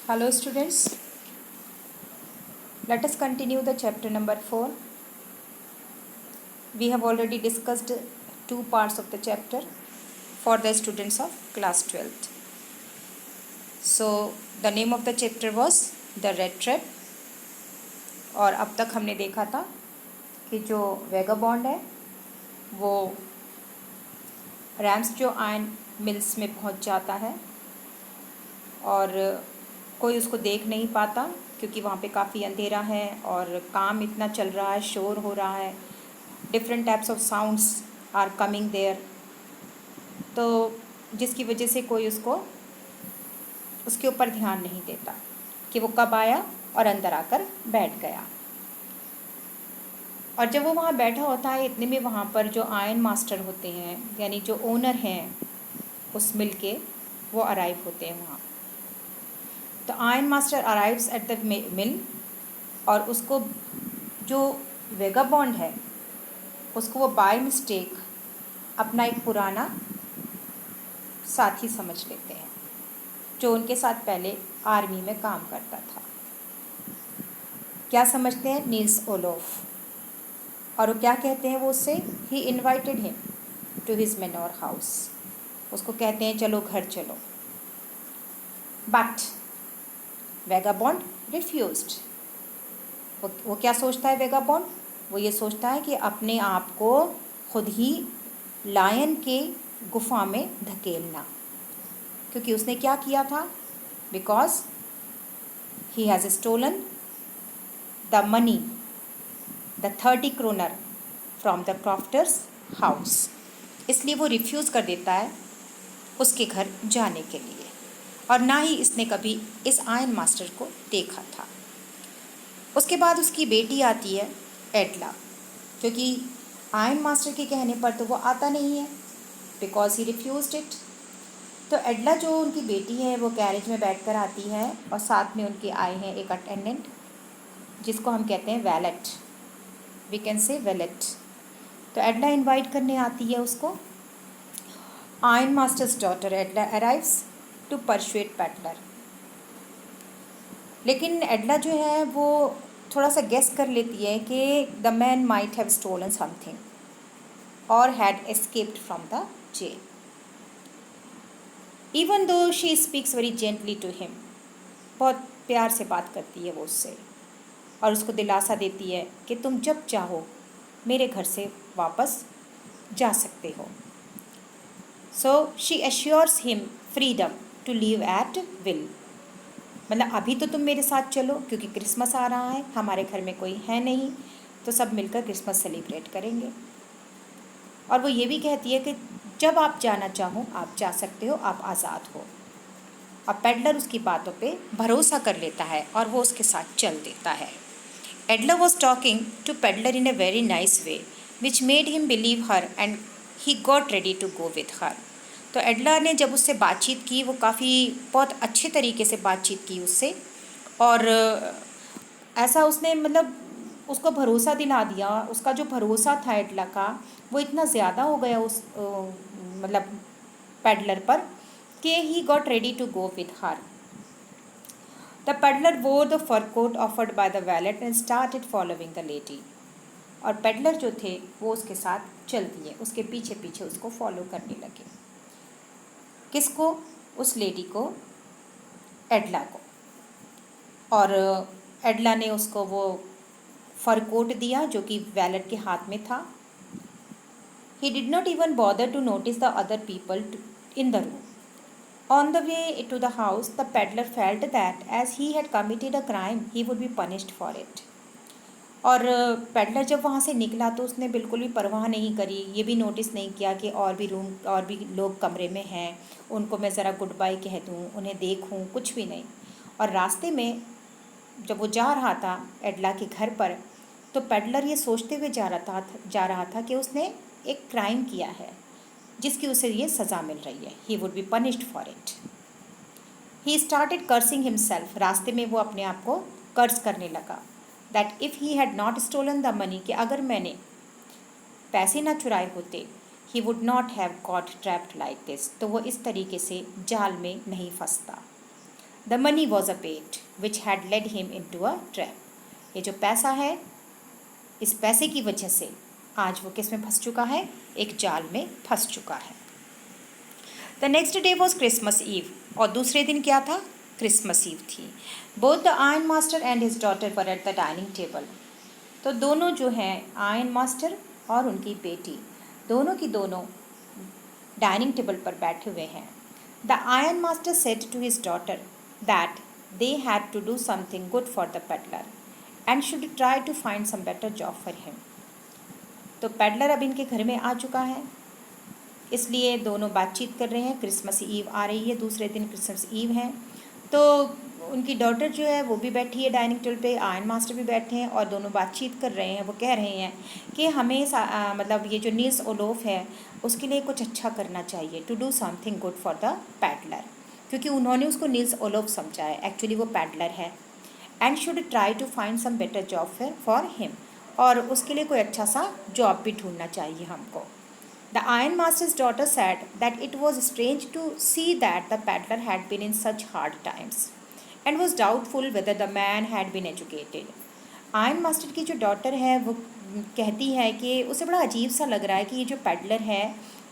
Hello students, let us continue the chapter number 4. We have already discussed two parts of the chapter for the students of class 12th. So the name of the chapter was The Red Trap. और अब तक हमने देखा था कि जो vagabond है वो रैम्स जो आयन मिल्स में पहुंच जाता है और कोई उसको देख नहीं पाता क्योंकि वहाँ पे काफ़ी अंधेरा है और काम इतना चल रहा है, शोर हो रहा है, different types of sounds are coming there, तो जिसकी वजह से कोई उसके ऊपर ध्यान नहीं देता कि वो कब आया और अंदर आकर बैठ गया। और जब वो वहाँ बैठा होता है इतने में वहाँ पर जो आयन मास्टर होते हैं यानी जो ओनर हैं उस मिल के, वो अराइव होते हैं वहाँ। तो ion master arrives at the mill और उसको जो वेगाबॉन्ड है उसको वो बाय मिस्टेक अपना एक पुराना साथी समझ लेते हैं जो उनके साथ पहले आर्मी में काम करता था। क्या समझते हैं? Nils Olof. और वो क्या कहते हैं वो उससे? He invited him to his manor house. उसको कहते हैं चलो घर चलो। But vagabond refused. वो क्या सोचता है वेगाबॉन्ड? वो ये सोचता है कि अपने आप को खुद ही लायन के गुफा में धकेलना, क्योंकि उसने क्या किया था? Because he has stolen the money, the 30 kronor from the crofter's house. इसलिए वो रिफ्यूज़ कर देता है उसके घर जाने के लिए, और ना ही इसने कभी इस आयन मास्टर को देखा था। उसके बाद उसकी बेटी आती है एडला, क्योंकि आयन मास्टर के कहने पर तो वो आता नहीं है बिकॉज ही रिफ्यूज्ड इट। तो एडला जो उनकी बेटी है वो कैरेज में बैठकर आती है और साथ में उनके आए हैं एक अटेंडेंट जिसको हम कहते हैं valet, we can say valet. तो एडला इनवाइट करने आती है उसको। Iron masters daughter Edla arrives to persuade peddler. लेकिन एडला जो है वो थोड़ा सा गेस कर लेती है कि the man might have stolen something और had escaped from the jail. Even though she speaks very gently to him, बहुत प्यार से बात करती है वो उससे और उसको दिलासा देती है कि तुम जब चाहो मेरे घर से वापस जा सकते हो। So she assures him freedom to leave at will. मतलब अभी तो तुम मेरे साथ चलो क्योंकि क्रिसमस आ रहा है, हमारे घर में कोई है नहीं, तो सब मिलकर क्रिसमस सेलिब्रेट करेंगे। और वो ये भी कहती है कि जब आप जाना चाहो आप जा सकते हो, आप आज़ाद हो। और पेडलर उसकी बातों पे भरोसा कर लेता है और वो उसके साथ चल देता है। Edla was talking to peddler in a very nice way which made him believe her and he got ready to go with her. तो एडलर ने जब उससे बातचीत की, वो बहुत अच्छे तरीके से बातचीत की उससे, और ऐसा उसने मतलब उसको भरोसा दिला दिया। उसका जो भरोसा था एडला का वो इतना ज़्यादा हो गया उस मतलब पेडलर पर कि he got ready to go with her. The peddler wore the fur coat offered by the valet and started following the lady. और पेडलर जो थे वो उसके साथ चल दिए, उसके पीछे पीछे उसको फॉलो करने लगे। किसको? उस लेडी को, एडला को। और एडला ने उसको वो फर कोट दिया जो कि वैलेट के हाथ में था। He did not even bother to notice the other people in the room. On the way to the house the peddler felt that as he had committed a crime he would be punished for it. और peddler जब वहाँ से निकला तो उसने बिल्कुल भी परवाह नहीं करी, ये भी नोटिस नहीं किया कि और भी लोग कमरे में हैं, उनको मैं ज़रा गुड बाय कह दूँ, उन्हें देखूँ, कुछ भी नहीं। और रास्ते में जब वो जा रहा था एडला के घर पर, तो पेडलर ये सोचते हुए जा रहा था कि उसने एक क्राइम किया है जिसकी उसे ये सज़ा मिल रही है, he would be punished for it. He started cursing himself. रास्ते में वो अपने आप को कर्स करने लगा। That if he had not stolen the money, कि अगर मैंने पैसे ना चुराए होते, he would not have got trapped like this, तो वो इस तरीके से जाल में नहीं फंसता। The money was a bait which had led him into a trap. ये जो पैसा है, इस पैसे की वजह से आज वो किस में फंस चुका है, एक जाल में फंस चुका है। The next day was Christmas Eve, और दूसरे दिन क्या था, क्रिसमस ईव थी। Both the iron master and his daughter were at the dining table. तो दोनों जो हैं, आयरन मास्टर और उनकी बेटी, दोनों की दोनों डाइनिंग टेबल पर बैठे हुए हैं। The iron master said to his daughter that they had to do something good for the peddler and should try to find some better job for him। तो पेडलर अब इनके घर में आ चुका है, इसलिए दोनों बातचीत कर रहे हैं। क्रिसमस ईव आ रही है, दूसरे दिन क्रिसमस ईव है। तो उनकी डॉटर जो है वो भी बैठी है डाइनिंग टेबल पे, आयरन मास्टर भी बैठे हैं और दोनों बातचीत कर रहे हैं। वो कह रहे हैं कि हमें मतलब ये जो नील्स ओलोफ है उसके लिए कुछ अच्छा करना चाहिए, to do something good for the peddler, क्योंकि उन्होंने उसको नील्स ओलोफ समझा है, एक्चुअली वो पैडलर है। And should try to find some better job for him, और उसके लिए कोई अच्छा सा जॉब भी ढूंढना चाहिए हमको। The iron master's daughter said that it was strange to see that the peddler had been in such hard times and was doubtful whether the man had been educated। Iron master की जो daughter है वो कहती है कि उसे बड़ा अजीब सा लग रहा है कि ये जो पेडलर है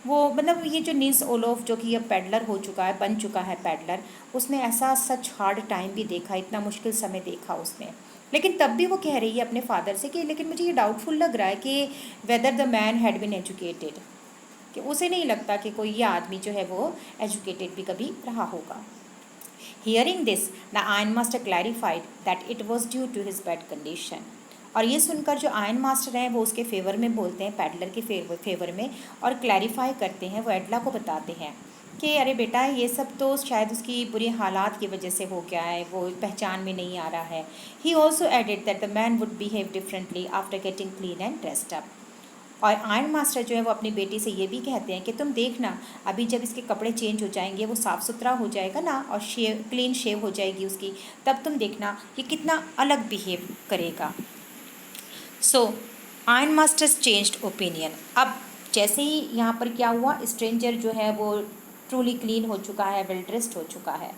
वो, मतलब ये जो नील्स ओलोफ जो कि अब पेडलर हो चुका है, बन चुका है पेडलर, उसने ऐसा सच हार्ड टाइम भी देखा, इतना मुश्किल समय देखा उसने। लेकिन तब भी वो कह रही है अपने फादर से कि लेकिन मुझे ये डाउटफुल लग रहा है कि whether the man had been educated, कि उसे नहीं लगता कि कोई ये आदमी जो है वो एजुकेटेड भी कभी रहा होगा। Hearing this the iron master clarified that it was due to his bad condition. और ये सुनकर जो आयरन मास्टर हैं वो उसके फेवर में बोलते हैं, पैडलर के फेवर में, और क्लैरिफाई करते हैं, वो एडला को बताते हैं कि अरे बेटा ये सब तो शायद उसकी बुरी हालात की वजह से हो गया है, वो पहचान में नहीं आ रहा है। He also added that the man would behave differently after getting clean and dressed up. और आयरन मास्टर जो है वो अपनी बेटी से ये भी कहते हैं कि तुम देखना, अभी जब इसके कपड़े चेंज हो जाएंगे, वो साफ़ सुथरा हो जाएगा ना, और क्लीन शेव हो जाएगी उसकी, तब तुम देखना ये कितना अलग बिहेव करेगा। So iron masters changed opinion. अब जैसे ही यहाँ पर क्या हुआ, स्ट्रेंजर जो है वो ट्रूली क्लीन हो चुका है, वेल ड्रेस्ड हो चुका है।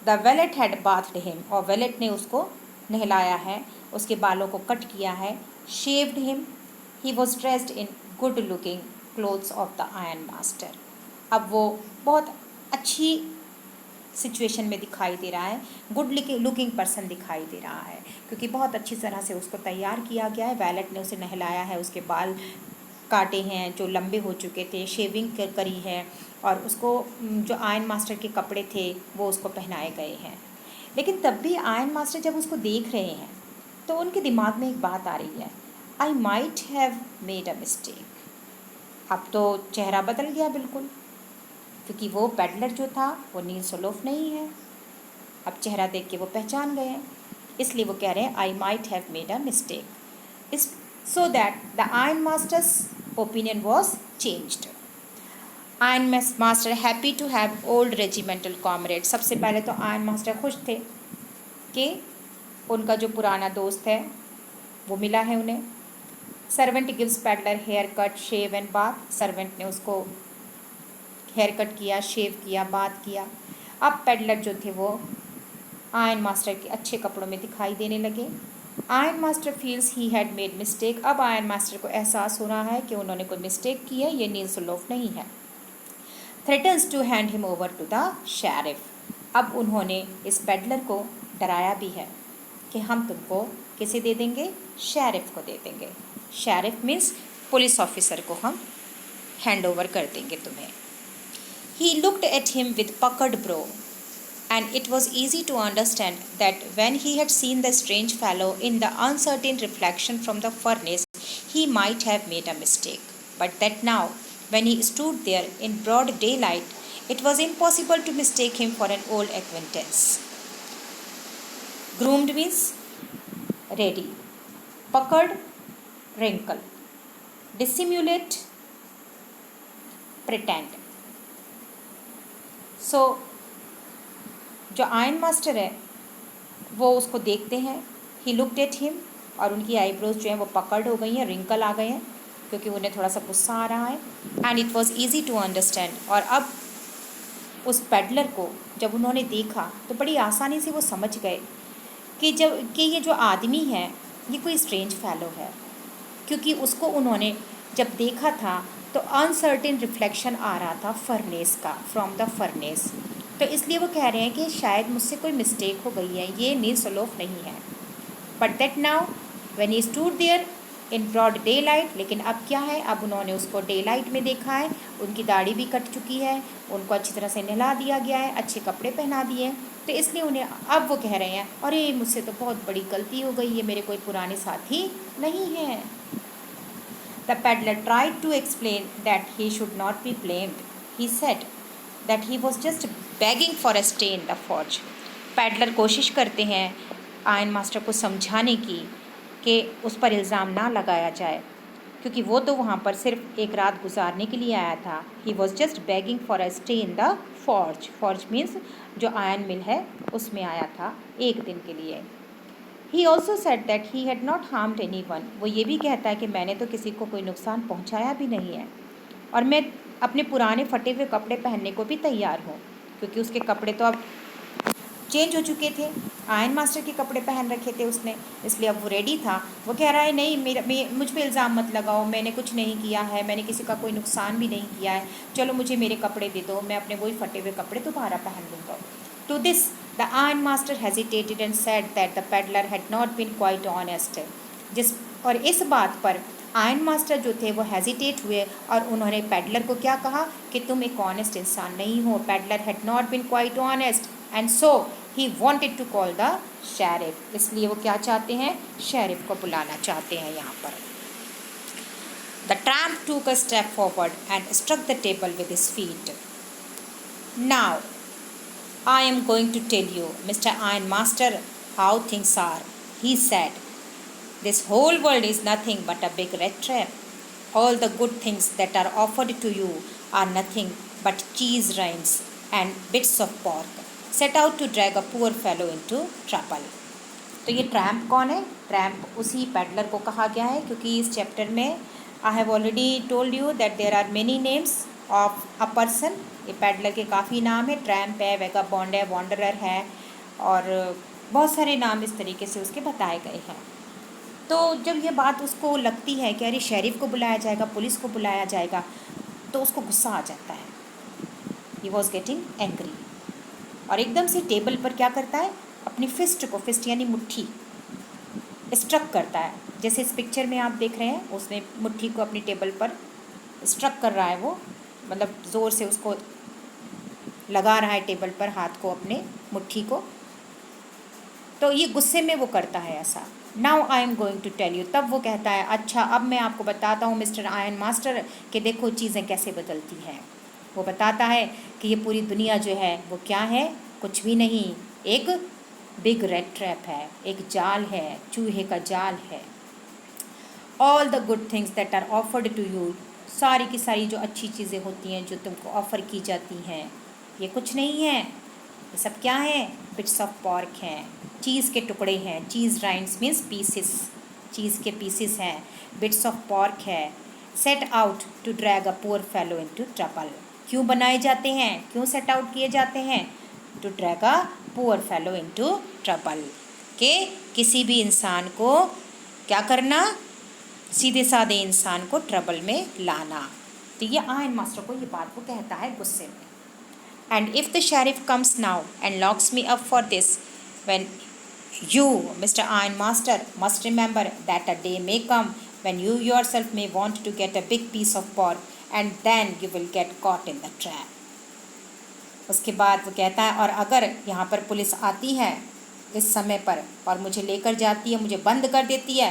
The wallet had bathed him, और वेलेट ने उसको नहलाया है, उसके बालों को कट किया है, shaved him. He was dressed in good looking clothes of the iron master. अब वो बहुत अच्छी सिचुएशन में दिखाई दे रहा है, गुड लुकिंग पर्सन दिखाई दे रहा है, क्योंकि बहुत अच्छी तरह से उसको तैयार किया गया है। वैलेट ने उसे नहलाया है, उसके बाल काटे हैं जो लंबे हो चुके थे, शेविंग करी है, और उसको जो आयरन मास्टर के कपड़े थे वो उसको पहनाए गए हैं। लेकिन तब भी आयरन मास्टर जब उसको देख रहे हैं तो उनके दिमाग में एक बात आ रही है, आई might have made a mistake. अब तो चेहरा बदल गया बिल्कुल, क्योंकि वो पेडलर जो था वो नील्स ओलोफ नहीं है। अब चेहरा देख के वो पहचान गए हैं, इसलिए वो कह रहे हैं I might have made a mistake. इस so that the iron master's opinion was changed. Iron master happy to have old regimental comrade. सबसे पहले तो आयरन मास्टर खुश थे कि उनका जो पुराना दोस्त है वो मिला है उन्हें। Servant gives peddler hair cut, shave and bath. Servant ने उसको हेयर कट किया, शेव किया, बात किया। अब पेडलर जो थे वो आयरन मास्टर के अच्छे कपड़ों में दिखाई देने लगे। Iron master feels he had made mistake. अब आयरन मास्टर को एहसास हो रहा है कि उन्होंने कोई मिस्टेक की है, ये नील्स ओलोफ नहीं है। Threatens to hand him over to the sheriff. अब उन्होंने इस पेडलर को डराया भी है कि हम तुमको किसे दे देंगे, शेरिफ को दे देंगे। शेरिफ मीन्स पुलिस ऑफिसर को हम हैंड ओवर कर देंगे तुम्हें। He looked at him with puckered brow, and it was easy to understand that when he had seen the strange fellow in the uncertain reflection from the furnace, he might have made a mistake. But that now, when he stood there in broad daylight, it was impossible to mistake him for an old acquaintance. Groomed means ready. Puckered, wrinkle. Dissimulate, pretend. सो जो iron master है वो उसको देखते हैं, he looked at him, और उनकी eyebrows जो हैं वो पकड़ हो गई हैं, रिंकल आ गए हैं, क्योंकि उन्हें थोड़ा सा गुस्सा आ रहा है। And it was easy to understand, और अब उस पेडलर को जब उन्होंने देखा तो बड़ी आसानी से वो समझ गए कि ये जो आदमी है ये कोई स्ट्रेंज फैलो है, क्योंकि उसको उन्होंने जब देखा था तो अनसर्टेन रिफ्लेक्शन आ रहा था फर्नेस का, फ्रॉम द फर्नेस। तो इसलिए वो कह रहे हैं कि शायद मुझसे कोई मिस्टेक हो गई है, ये नील सलोफ नहीं है। But that now when he stood there in broad daylight, लेकिन अब क्या है, अब उन्होंने उसको डे लाइट में देखा है, उनकी दाढ़ी भी कट चुकी है, उनको अच्छी तरह से नहला दिया गया है, अच्छे कपड़े पहना दिए हैं, तो इसलिए उन्हें अब वो कह रहे हैं अरे मुझसे तो बहुत बड़ी गलती हो गई है, मेरे कोई पुराने साथी नहीं हैं। The peddler tried to explain that he should not be blamed. He said that he was just begging for a stay in the forge. Peddler कोशिश करते हैं आयन मास्टर को समझाने की कि उस पर इल्ज़ाम ना लगाया जाए, क्योंकि वो तो वहाँ पर सिर्फ एक रात गुजारने के लिए आया था। He was just begging for a stay in the forge. Forge means जो आयन मिल है उसमें आया था एक दिन के लिए। He also said that he had not harmed anyone. वो ये भी कहता है कि मैंने तो किसी को कोई नुकसान पहुंचाया भी नहीं है, और मैं अपने पुराने फटे हुए कपड़े पहनने को भी तैयार हूँ, क्योंकि उसके कपड़े तो अब चेंज हो चुके थे, आयन मास्टर के कपड़े पहन रखे थे उसने, इसलिए अब वो रेडी था। वो कह रहा है नहीं, मुझ पे इल्ज़ाम मत लगाओ, मैंने कुछ नहीं किया है, मैंने किसी का कोई नुकसान भी नहीं किया है, चलो मुझे मेरे कपड़े दे दो, मैं अपने वही फटे हुए कपड़े दोबारा पहन लूँगा। To this the iron master hesitated and said that the peddler had not been quite honest. और इस बात पर आयन मास्टर जो थे वो हेजिटेट हुए और उन्होंने पेडलर को क्या कहा कि तुम एक ऑनेस्ट इंसान नहीं हो। Peddler had not been quite honest and so he wanted to call the sheriff. इसलिए वो क्या चाहते हैं, शेरिफ को बुलाना चाहते हैं यहाँ पर। The tramp took a step forward and struck the table with his feet. Now I am going to tell you, Mr. Iron Master, how things are, he said. This whole world is nothing but a big rat trap. All the good things that are offered to you are nothing but cheese rinds and bits of pork, set out to drag a poor fellow into trouble. तो ये tramp कौन है? Tramp उसी peddler को कहा गया है, क्योंकि इस चैप्टर में I have already told you that there are many names of a person. ये पेडलर के काफ़ी नाम है, ट्रैम्प है, वेगाबॉन्ड है, वॉन्डरर है, और बहुत सारे नाम इस तरीके से उसके बताए गए हैं। तो जब ये बात उसको लगती है कि अरे शेरिफ को बुलाया जाएगा, पुलिस को बुलाया जाएगा, तो उसको गुस्सा आ जाता है। ही वॉज गेटिंग एंग्री, और एकदम से टेबल पर क्या करता है, अपनी फिस्ट को, फिस्ट यानी मुट्ठी, स्ट्रक करता है। जैसे इस पिक्चर में आप देख रहे हैं, उसने मुट्ठी को अपनी टेबल पर स्ट्रक कर रहा है, वो मतलब ज़ोर से उसको लगा रहा है टेबल पर हाथ को, अपने मुट्ठी को। तो ये गुस्से में वो करता है ऐसा। Now I am going to tell you, तब वो कहता है अच्छा अब मैं आपको बताता हूँ मिस्टर आयन मास्टर कि देखो चीज़ें कैसे बदलती हैं। वो बताता है कि ये पूरी दुनिया जो है वो क्या है, कुछ भी नहीं, एक बिग रेड ट्रैप है, एक जाल है, चूहे का जाल है। All the good things that are offered to you, सारी की सारी जो अच्छी चीज़ें होती हैं जो तुमको ऑफ़र की जाती हैं, ये कुछ नहीं है, ये सब क्या है, बिट्स ऑफ पॉर्क हैं, चीज़ के टुकड़े हैं। चीज़ राइंड्स मीन्स पीसेस, चीज़ के पीसेस हैं, बिट्स ऑफ पॉर्क है। Set out to drag a poor fellow into trouble, क्यों बनाए जाते हैं, क्यों सेट आउट किए जाते हैं, to drag a poor fellow into trouble, के किसी भी इंसान को क्या करना, सीधे साधे इंसान को ट्रबल में लाना। तो ये आयन मास्टर को ये बात वो कहता है गुस्से में। And if the sheriff comes now and locks me up for this, when you, Mr. Iron Master, must remember that a day may come when you yourself may want to get a big piece of pork, and then you will get caught in the trap. उसके बाद वो कहता है और अगर यहाँ पर police आती है इस समय पर और मुझे लेकर जाती है, मुझे बंद कर देती है,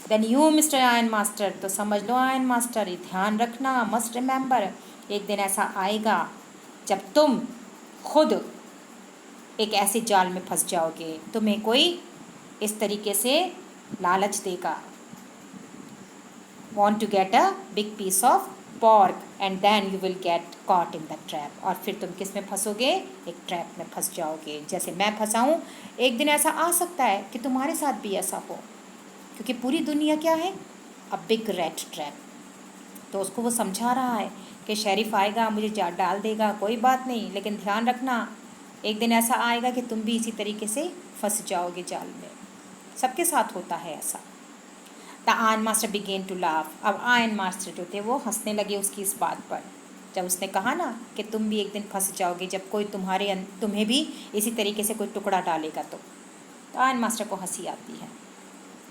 then you mister iron master, तो समझ लो आयन मास्टर, ध्यान रखना, मस्ट रिमेंबर, एक दिन ऐसा आएगा जब तुम खुद एक ऐसे जाल में फंस जाओगे, तुम्हें कोई इस तरीके से लालच देगा, want to get a big piece of pork and then you will get caught in the trap, और फिर तुम किस में फंसोगे, एक ट्रैप में फंस जाओगे, जैसे मैं फंसा हूँ। एक दिन ऐसा आ सकता है कि तुम्हारे साथ भी ऐसा हो, क्योंकि पूरी दुनिया क्या है, अ बिग रेड ट्रैप। तो उसको वो समझा रहा है कि शेरिफ आएगा मुझे डाल देगा, कोई बात नहीं, लेकिन ध्यान रखना एक दिन ऐसा आएगा कि तुम भी इसी तरीके से फंस जाओगे जाल में। सबके साथ होता है ऐसा। The iron master began to laugh. अब आयरन मास्टर जो थे वो हंसने लगे उसकी इस बात पर, जब उसने कहा ना कि तुम भी एक दिन फंस जाओगे जब कोई तुम्हें भी इसी तरीके से कोई टुकड़ा डालेगा। तो आयरन मास्टर को हंसी आती है।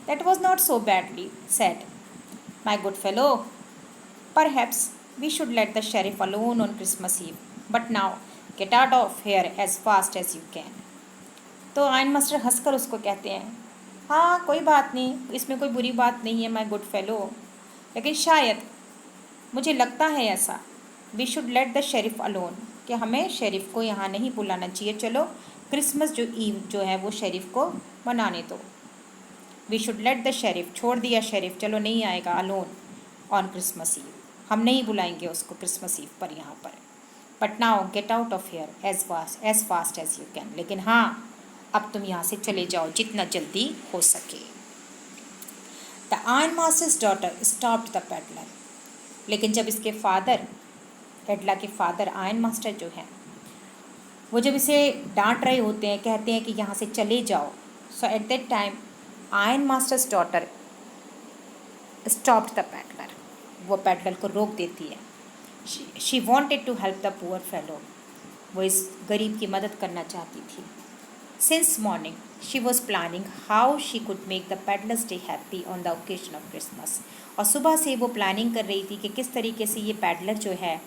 That was not so badly said my good fellow, perhaps we should let the sheriff alone on Christmas Eve, but now get out of here as fast as you can. तो iron master हंसकर उसको कहते हैं, हाँ कोई बात नहीं, इसमें कोई बुरी बात नहीं है माई गुड फेलो, लेकिन शायद मुझे लगता है ऐसा, we should let the sheriff alone, कि हमें शेरिफ को यहाँ नहीं बुलाना चाहिए। चलो क्रिसमस जो ईव जो है वो शेरिफ को मनाने दो। We should let the sheriff, छोड़ दिया शेरिफ, चलो नहीं आएगा अलोन ऑन क्रिसमस ईव, हम नहीं बुलाएंगे उसको क्रिसमस ईव पर यहाँ पर। But now get out of here as fast as you can, लेकिन हाँ अब तुम यहाँ से चले जाओ जितना जल्दी हो सके। The iron master's daughter stopped the peddler. लेकिन जब इसके फादर, एडला के फादर आयरन मास्टर जो हैं, वो जब इसे डांट रहे होते हैं, कहते हैं कि यहाँ से चले जाओ, so at that time iron master's daughter stopped the peddler, वो पेडलर को रोक देती है। She wanted to help the poor fellow, वो इस गरीब की मदद करना चाहती थी। Since morning, she was planning how she could make the peddler's day happy on the occasion of Christmas. और सुबह से वो प्लानिंग कर रही थी कि किस तरीके से ये पैडलर जो है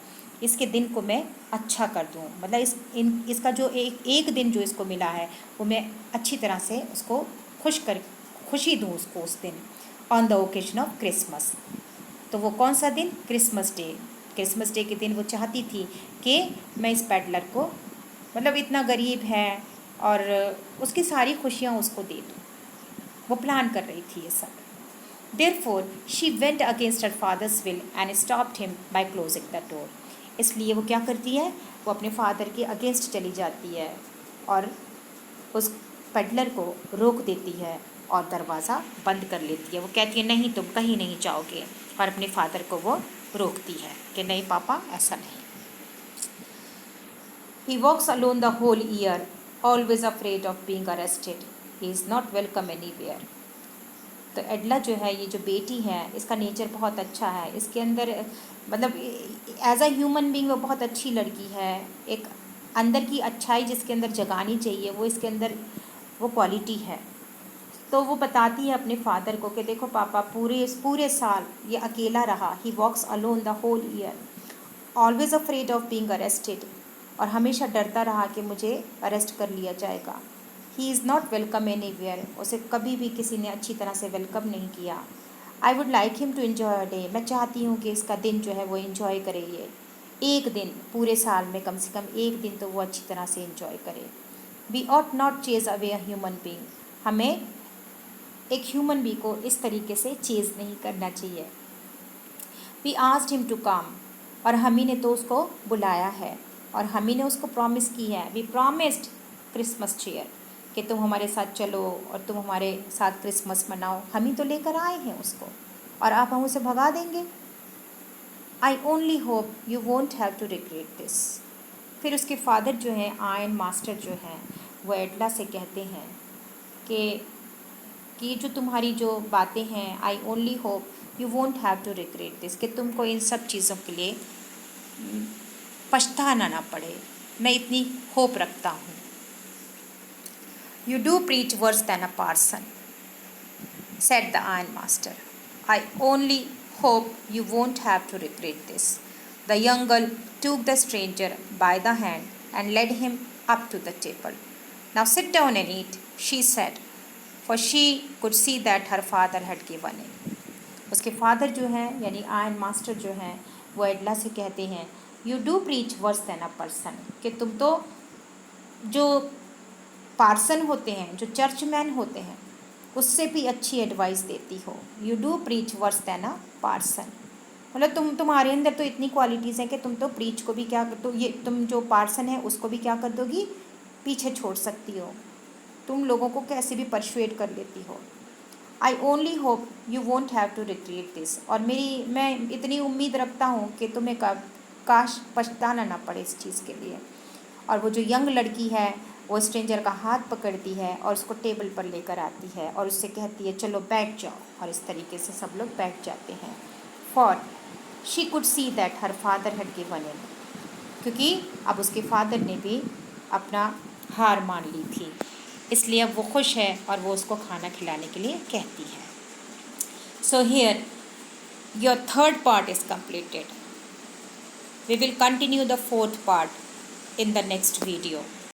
इसके दिन को मैं अच्छा कर दूँ, मतलब इसका जो एक दिन जो इसको मिला है वो मैं अच्छी तरह से उसको खुशी दूँ उसको उस दिन, on the occasion of Christmas. तो वो कौन सा दिन? Christmas day. क्रिसमस डे के दिन वो चाहती थी कि मैं इस पैडलर को, मतलब इतना गरीब है और उसकी सारी खुशियाँ उसको दे दूँ, वो प्लान कर रही थी ये सब। Therefore, she went against her father's will and stopped him by closing the door. इसलिए वो क्या करती है, वो अपने फादर के अगेंस्ट चली जाती है और उस पेडलर को रोक देती है और दरवाज़ा बंद कर लेती है। वो कहती है नहीं तुम कहीं नहीं जाओगे, और अपने फादर को वो रोकती है कि नहीं पापा ऐसा नहीं। He walks alone the whole year, always afraid of being arrested. He is not welcome anywhere. तो एडला जो है, ये जो बेटी है, इसका नेचर बहुत अच्छा है। इसके अंदर मतलब एज अ ह्यूमन बीइंग वो बहुत अच्छी लड़की है। एक अंदर की अच्छाई जिसके अंदर जगानी चाहिए वो इसके अंदर वो क्वालिटी है। तो वो बताती है अपने फादर को कि देखो पापा पूरे साल ये अकेला रहा। He walks alone the whole year, always afraid of being arrested, और हमेशा डरता रहा कि मुझे अरेस्ट कर लिया जाएगा। He is not welcome anywhere, उसे कभी भी किसी ने अच्छी तरह से वेलकम नहीं किया। I would like him to enjoy a day, मैं चाहती हूँ कि इसका दिन जो है वो इन्जॉय करे। ये एक दिन पूरे साल में कम से कम एक दिन तो वो अच्छी तरह से इन्जॉय करे। We ought not chase away a human being, हमें एक ह्यूमन बीइंग को इस तरीके से चेज नहीं करना चाहिए। We asked him to come, और हमी ने तो उसको बुलाया है और हमी ने उसको प्रॉमिस की है। वी प्रॉमिस्ड क्रिसमस चीयर, कि तुम हमारे साथ चलो और तुम हमारे साथ क्रिसमस मनाओ। हम ही तो लेकर आए हैं उसको, और आप हम उसे भगा देंगे। I only hope you won't have to regret this. फिर उसके फादर जो हैं, आयरन मास्टर जो हैं, वो एडला से कहते हैं कि जो तुम्हारी जो बातें हैं, I only hope you won't have to regret this, कि तुमको इन सब चीज़ों के लिए पछताना ना पड़े, मैं इतनी होप रखता हूँ। You do preach worse than a parson, said the iron master. I only hope you won't have to regret this. The young girl took the stranger by the hand and led him up to the table. Now sit down and eat, she said, for she could see that her father had given in. उसके father जो हैं यानी iron master जो हैं, वो एडला से कहते हैं, you do preach worse than a person, कि तुम तो जो पार्सन होते हैं, जो चर्चमैन होते हैं, उससे भी अच्छी एडवाइस देती हो। You do preach worse than a parson, मतलब तुम्हारे अंदर तो इतनी क्वालिटीज़ हैं कि तुम तो प्रीच को भी क्या, तो ये तुम जो पार्सन है उसको भी क्या कर दोगी, पीछे छोड़ सकती हो। तुम लोगों को कैसे भी परसुएड कर लेती हो। I only hope you won't have to regret this, और मैं इतनी उम्मीद रखता हूँ कि तुम्हें काश पछताना ना पड़े इस चीज़ के लिए। और वो जो यंग लड़की है वो स्ट्रेंजर का हाथ पकड़ती है और उसको टेबल पर लेकर आती है और उससे कहती है चलो बैठ जाओ, और इस तरीके से सब लोग बैठ जाते हैं। For she could see that her father had given in, क्योंकि अब उसके फादर ने भी अपना हार मान ली थी, इसलिए अब वो खुश है और वो उसको खाना खिलाने के लिए कहती है। So here your third part is completed. We will continue the fourth part in the next video.